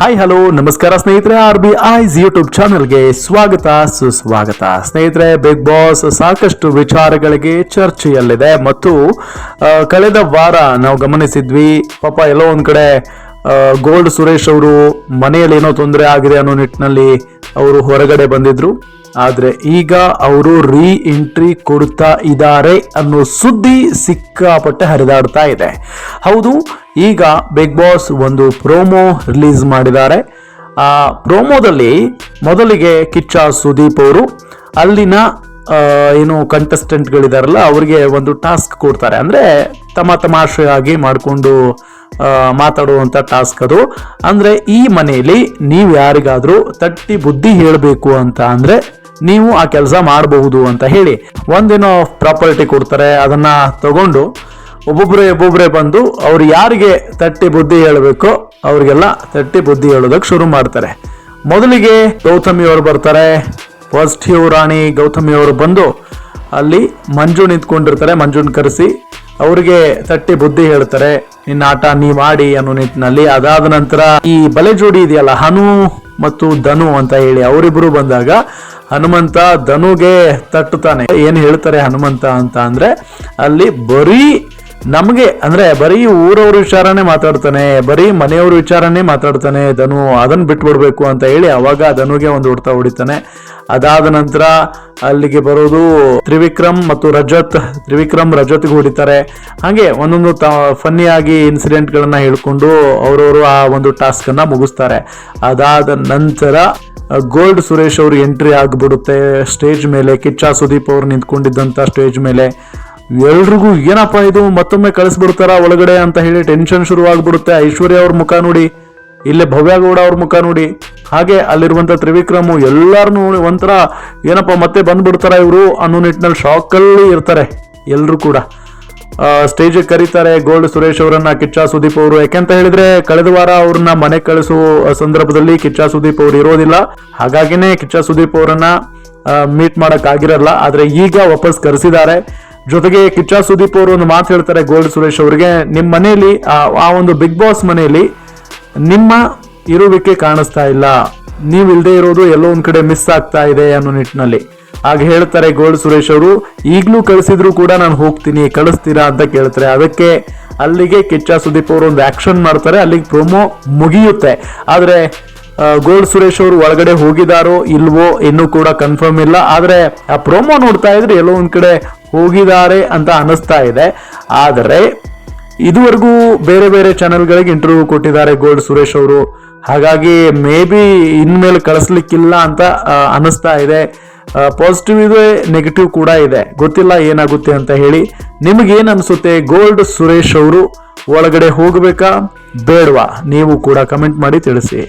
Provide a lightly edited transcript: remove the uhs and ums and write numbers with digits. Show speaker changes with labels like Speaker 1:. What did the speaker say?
Speaker 1: Hi hello ನಮಸ್ಕಾರ ಸ್ನೇಹಿತರೆ, RBI's YouTube ಚಾನೆಲ್ಗೆ ಸ್ವಾಗತ ಸುಸ್ವಾಗತ. ಸ್ನೇಹಿತರೆ, ಬಿಗ್ ಬಾಸ್ ಸಾಕಷ್ಟು ವಿಚಾರಗಳಿಗೆ ಚರ್ಚೆಯಲ್ಲಿದೆ ಮತ್ತು ಕಳೆದ ವಾರ ನಾವು ಗಮನಿಸಿದ್ವಿ. ಪಾಪ ಎಲ್ಲೋ ಒಂದ್ ಕಡೆ ಗೋಲ್ಡ್ ಸುರೇಶ್ ಅವರು ಮನೆಯಲ್ಲಿ ಏನೋ ತೊಂದರೆ ಆಗಿದೆ ಅನ್ನೋ ನಿಟ್ಟಿನಲ್ಲಿ ಅವರು ಹೊರಗಡೆ ಬಂದಿದ್ರು. ಆದ್ರೆ ಈಗ ಅವರು ರೀ ಎಂಟ್ರಿ ಕೊಡ್ತಾ ಇದ್ದಾರೆ ಅನ್ನೋ ಸುದ್ದಿ ಸಿಕ್ಕಾಪಟ್ಟೆ ಹರಿದಾಡ್ತಾ ಇದೆ. ಹೌದು, ಈಗ ಬಿಗ್ ಬಾಸ್ ಒಂದು ಪ್ರೋಮೋ ರಿಲೀಸ್ ಮಾಡಿದ್ದಾರೆ. ಆ ಪ್ರೋಮೋದಲ್ಲಿ ಮೊದಲಿಗೆ ಕಿಚ್ಚ ಸುದೀಪ್ ಅವರು ಅಲ್ಲಿನ ಏನು ಕಂಟೆಸ್ಟೆಂಟ್ಗಳಿದಾರಲ್ಲ ಅವರಿಗೆ ಒಂದು ಟಾಸ್ಕ್ ಕೊಡ್ತಾರೆ. ಅಂದ್ರೆ ತಮಾಷೆಯಾಗಿ ಮಾಡಿಕೊಂಡು ಮಾತಾಡುವಂತ ಟಾಸ್ಕ್ ಅದು. ಅಂದ್ರೆ ಈ ಮನೆಯಲ್ಲಿ ನೀವು ಯಾರಿಗಾದ್ರೂ ತಟ್ಟಿ ಬುದ್ಧಿ ಹೇಳಬೇಕು ಅಂತ ಅಂದ್ರೆ ನೀವು ಆ ಕೆಲಸ ಮಾಡಬಹುದು ಅಂತ ಹೇಳಿ ಒಂದೇನೋ ಪ್ರಾಪರ್ಟಿ ಕೊಡ್ತಾರೆ. ಅದನ್ನ ತಗೊಂಡು ಒಬ್ಬೊಬ್ಬರೇ ಬಂದು ಅವ್ರು ಯಾರಿಗೆ ತಟ್ಟಿ ಬುದ್ಧಿ ಹೇಳಬೇಕೋ ಅವ್ರಿಗೆಲ್ಲ ತಟ್ಟಿ ಬುದ್ಧಿ ಹೇಳೋದಕ್ಕೆ ಶುರು ಮಾಡ್ತಾರೆ. ಮೊದಲಿಗೆ ಗೌತಮಿ ಅವರು ಬರ್ತಾರೆ. ಪಾಸಿಟಿವ್ ರಾಣಿ ಗೌತಮಿ ಅವರು ಬಂದು ಅಲ್ಲಿ ಮಂಜು ನಿಂತ್ಕೊಂಡಿರ್ತಾರೆ. ಮಂಜುನ್ ಕರೆಸಿ ಅವ್ರಿಗೆ ತಟ್ಟಿ ಬುದ್ಧಿ ಹೇಳ್ತಾರೆ, ನಿನ್ನ ಆಟ ನೀ ಮಾಡಿ ಅನ್ನೋ ನಿಟ್ಟಿನಲ್ಲಿ. ಅದಾದ ನಂತರ ಈ ಬಲೆ ಜೋಡಿ ಇದೆಯಲ್ಲ, ಹನು ಮತ್ತು ಧನು ಅಂತ ಹೇಳಿ, ಅವರಿಬ್ರು ಬಂದಾಗ ಹನುಮಂತ ಧನುಗೆ ತಟ್ಟುತ್ತಾನೆ. ಏನ್ ಹೇಳ್ತಾರೆ ಹನುಮಂತ ಅಂತ ಅಂದ್ರೆ, ಅಲ್ಲಿ ಬರೀ ನಮ್ಗೆ ಅಂದ್ರೆ ಬರೀ ಊರವ್ರ ವಿಚಾರನೇ ಮಾತಾಡ್ತಾನೆ, ಬರೀ ಮನೆಯವ್ರ ವಿಚಾರನೇ ಮಾತಾಡ್ತಾನೆ ಧನು, ಅದನ್ನ ಬಿಟ್ಬಿಡ್ಬೇಕು ಅಂತ ಹೇಳಿ ಅವಾಗ ಧನುಗೆ ಒಂದು ಹೊಡ್ತಾ ಹೊಡಿತಾನೆ. ಅದಾದ ನಂತರ ಅಲ್ಲಿಗೆ ಬರೋದು ತ್ರಿವಿಕ್ರಮ್ ಮತ್ತು ರಜತ್ಗೆ ಹೊಡಿತಾರೆ. ಹಾಗೆ ಒಂದೊಂದು ಫನ್ನಿಯಾಗಿ ಇನ್ಸಿಡೆಂಟ್ ಗಳನ್ನ ಹೇಳ್ಕೊಂಡು ಅವರವರು ಆ ಒಂದು ಟಾಸ್ಕ್ ಅನ್ನ ಮುಗಿಸ್ತಾರೆ. ಅದಾದ ನಂತರ ಗೋಲ್ಡ್ ಸುರೇಶ್ ಅವರು ಎಂಟ್ರಿ ಆಗ್ಬಿಡುತ್ತೆ ಸ್ಟೇಜ್ ಮೇಲೆ. ಕಿಚ್ಚ ಸುದೀಪ್ ಅವರು ನಿಂತ್ಕೊಂಡಿದ್ದಂತ ಸ್ಟೇಜ್ ಮೇಲೆ ಎಲ್ರಿಗೂ ಏನಪ್ಪಾ ಇದು ಮತ್ತೊಮ್ಮೆ ಕಳಿಸ್ಬಿಡ್ತಾರ ಒಳಗಡೆ ಅಂತ ಹೇಳಿ ಟೆನ್ಷನ್ ಶುರು ಆಗ್ಬಿಡುತ್ತೆ. ಐಶ್ವರ್ಯ ಅವ್ರ ಮುಖ ನೋಡಿ, ಇಲ್ಲೇ ಭವ್ಯಗೌಡ ಅವ್ರ ಮುಖ ನೋಡಿ, ಹಾಗೆ ಅಲ್ಲಿರುವಂತ ತ್ರಿವಿಕ್ರಮು ಎಲ್ಲಾರನು ಒಂಥರ ಏನಪ್ಪಾ ಮತ್ತೆ ಬಂದ್ಬಿಡ್ತಾರ ಇವರು ಅನ್ನೋ ನಿಟ್ಟಿನಲ್ಲಿ ಶಾಕ್ ಅಲ್ಲಿ ಇರ್ತಾರೆ ಎಲ್ರು ಕೂಡ. ಸ್ಟೇಜ್ ಕರೀತಾರೆ ಗೋಲ್ಡ್ ಸುರೇಶ್ ಅವರನ್ನ, ಕಿಚ್ಚ ಸುದೀಪ್ ಅವರು. ಯಾಕೆಂತ ಹೇಳಿದ್ರೆ ಕಳೆದ ವಾರ ಅವ್ರನ್ನ ಮನೆ ಕಳಿಸುವ ಸಂದರ್ಭದಲ್ಲಿ ಕಿಚ್ಚ ಸುದೀಪ್ ಅವರು ಇರೋದಿಲ್ಲ, ಹಾಗಾಗಿನೇ ಕಿಚ್ಚ ಸುದೀಪ್ ಅವರನ್ನ ಮೀಟ್ ಮಾಡಕ್ ಆಗಿರಲ್ಲ. ಆದ್ರೆ ಈಗ ವಾಪಸ್ ಕರೆಸಿದ್ದಾರೆ. ಜೊತೆಗೆ ಕಿಚ್ಚ ಸುದೀಪ್ ಅವರು ಒಂದು ಮಾತು ಹೇಳ್ತಾರೆ ಗೋಲ್ಡ್ ಸುರೇಶ್ ಅವರಿಗೆ, ನಿಮ್ಮ ಮನೆಯಲ್ಲಿ ಆ ಒಂದು ಬಿಗ್ ಬಾಸ್ ಮನೆಯಲ್ಲಿ ನಿಮ್ಮ ಇರುವಿಕೆ ಕಾಣಿಸ್ತಾ ಇಲ್ಲ, ನೀವು ಇಲ್ದೇ ಇರೋದು ಎಲ್ಲೋ ಒಂದ್ ಕಡೆ ಮಿಸ್ ಆಗ್ತಾ ಇದೆ ಅನ್ನೋ ನಿಟ್ಟಿನಲ್ಲಿ. ಹಾಗೆ ಹೇಳ್ತಾರೆ ಗೋಲ್ಡ್ ಸುರೇಶ್ ಅವರು, ಈಗ್ಲೂ ಕಳಿಸಿದ್ರು ಕೂಡ ನಾನು ಹೋಗ್ತೀನಿ, ಕಳಿಸ್ತೀರಾ ಅಂತ ಕೇಳ್ತಾರೆ. ಅದಕ್ಕೆ ಅಲ್ಲಿಗೆ ಕಿಚ್ಚ ಸುದೀಪ್ ಅವರು ಒಂದು ಆಕ್ಷನ್ ಮಾಡ್ತಾರೆ, ಅಲ್ಲಿಗೆ ಪ್ರೋಮೋ ಮುಗಿಯುತ್ತೆ. ಆದ್ರೆ ಗೋಲ್ಡ್ ಸುರೇಶ್ ಅವರು ಒಳಗಡೆ ಹೋಗಿದಾರೋ ಇಲ್ವೋ ಇನ್ನೂ ಕೂಡ ಕನ್ಫರ್ಮ್ ಇಲ್ಲ. ಆದ್ರೆ ಆ ಪ್ರೋಮೋ ನೋಡ್ತಾ ಇದ್ರೆ ಎಲ್ಲೋ ಒಂದ್ ಕಡೆ ಹೋಗಿದ್ದಾರೆ ಅಂತ ಅನಿಸ್ತಾ ಇದೆ. ಆದರೆ ಇದುವರೆಗೂ ಬೇರೆ ಬೇರೆ ಚಾನೆಲ್ಗಳಿಗೆ ಇಂಟರ್ವ್ಯೂ ಕೊಟ್ಟಿದ್ದಾರೆ ಗೋಲ್ಡ್ ಸುರೇಶ್ ಅವರು. ಹಾಗಾಗಿ ಮೇ ಬಿ ಇನ್ಮೇಲೆ ಕಳಿಸ್ಲಿಕ್ಕಿಲ್ಲ ಅಂತ ಅನಿಸ್ತಾ ಇದೆ. ಪಾಸಿಟಿವ್ ಇದೆ, ನೆಗೆಟಿವ್ ಕೂಡ ಇದೆ, ಗೊತ್ತಿಲ್ಲ ಏನಾಗುತ್ತೆ ಅಂತ ಹೇಳಿ. ನಿಮಗೇನ್ ಅನ್ಸುತ್ತೆ? ಗೋಲ್ಡ್ ಸುರೇಶ್ ಅವರು ಒಳಗಡೆ ಹೋಗ್ಬೇಕಾ ಬೇಡವಾ? ನೀವು ಕೂಡ ಕಮೆಂಟ್ ಮಾಡಿ ತಿಳಿಸಿ.